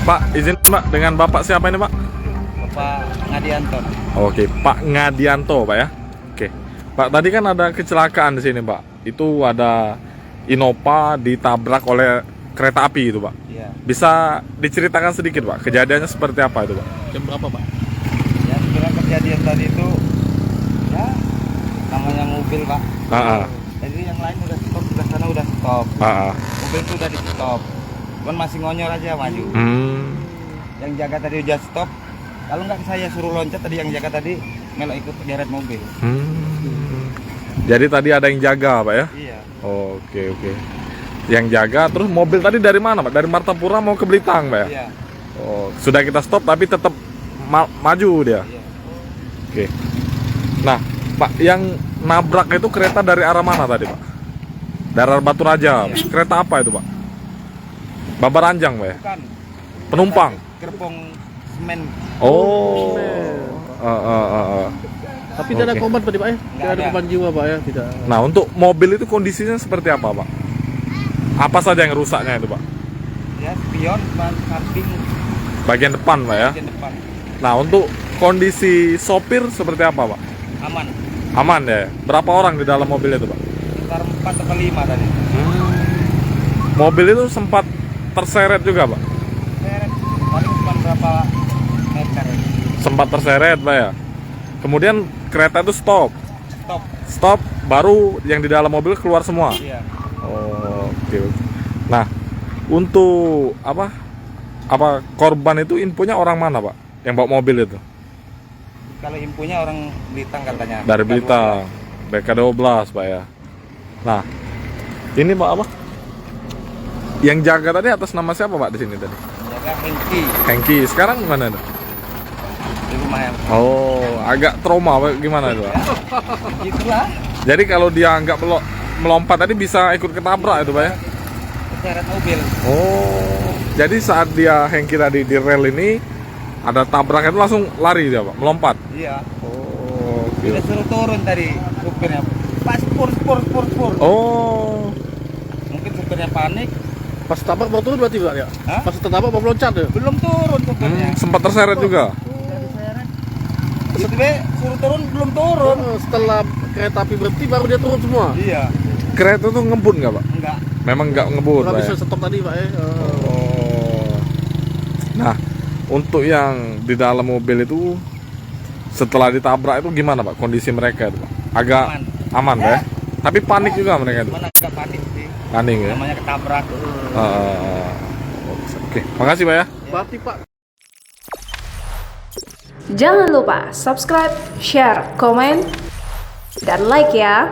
Pak, izin Pak, dengan Bapak siapa ini Pak? Bapak Ngadianto. Oke, Pak Ngadianto Pak ya. Oke, Pak tadi kan ada kecelakaan di sini Pak. Itu ada Innova ditabrak oleh kereta api itu Pak. Iya. Bisa diceritakan sedikit Pak, kejadiannya seperti apa itu Pak? Jam berapa Pak? Ya sebenarnya kejadian tadi itu ya namanya mobil Pak. Jadi yang lain udah stop, sebelah sana udah stop. Mobil itu udah di stop. Cuman masih ngonyol aja maju. Yang jaga tadi udah stop. Kalau nggak saya suruh loncat tadi yang jaga tadi melok ikut geret mobil. Jadi tadi ada yang jaga Pak ya? Iya. Oke. Yang jaga, terus mobil tadi dari mana Pak? Dari Martapura mau ke Blitar Pak ya? Iya. Oh, sudah kita stop tapi tetap maju dia. Iya. Oke. Nah, Pak, yang nabrak itu kereta dari arah mana tadi Pak? Dari arah Batu Raja. Iya. Kereta apa itu Pak? Babaranjang Pak ya? Bukan. Penumpang. Gerbong semen. Oh. Tapi tidak ada Oke. korban tadi Pak ya? Nggak Tidak ada ada. korban jiwa Pak ya? Tidak. Nah, untuk mobil itu kondisinya seperti apa Pak? Apa saja yang rusaknya itu Pak? Ya spion, ban samping, Bagian depan Pak ya? bagian depan. Nah, untuk kondisi sopir seperti apa Pak? Aman. Aman ya? Berapa orang di dalam mobil itu Pak? Sekitar 4 atau 5 tadi. Mobil itu sempat terseret juga Pak? Seret, paling cuma berapa meter. Sempat terseret Pak ya? Kemudian kereta itu stop, Stop. baru yang di dalam mobil keluar semua. Iya. Oh, oke. Nah, untuk apa korban itu infonya orang mana Pak? Yang bawa mobil itu? Kalau infonya orang Blitar katanya. Dari Blitar, BK12 Pak ya. Nah, ini Pak apa? Yang jaga tadi atas nama siapa Pak di sini tadi? Jaga Hengki Hengki. Sekarang gimana itu? di rumah yang. Oh, agak trauma Pak, gimana itu Pak? Itulah. Jadi kalau dia nggak melompat tadi bisa ikut ketabrak itu Pak ya? Keseret mobil. Oh, jadi saat dia Hengki tadi di rel ini ada tabrakan itu langsung lari dia Pak, melompat. Iya. Oh, Udah suruh turun tadi supirnya. Pas spur. Oh, Mungkin supirnya panik. Pas tabrak baru turun berarti Pak ya? Hah? Pas tertabrak baru loncat ya? Belum turun supirnya. sempat terseret juga. Udah diseret. Tiba-tiba suruh turun belum turun. Setelah kereta api berhenti baru dia turun semua? Iya. Kereta itu ngebut nggak Pak? Enggak. Memang nggak ngebut Nggak Pak bisa ya? stop tadi Pak ya? Oh. Nah, untuk yang di dalam mobil itu setelah ditabrak itu gimana Pak kondisi mereka itu Pak? Agak aman Pak ya? Tapi panik juga mereka itu. Mana agak panik sih. Panik ya? Namanya ketabrak. Oke, makasih Pak ya. Berarti Pak. Jangan lupa subscribe, share, komen, dan like ya.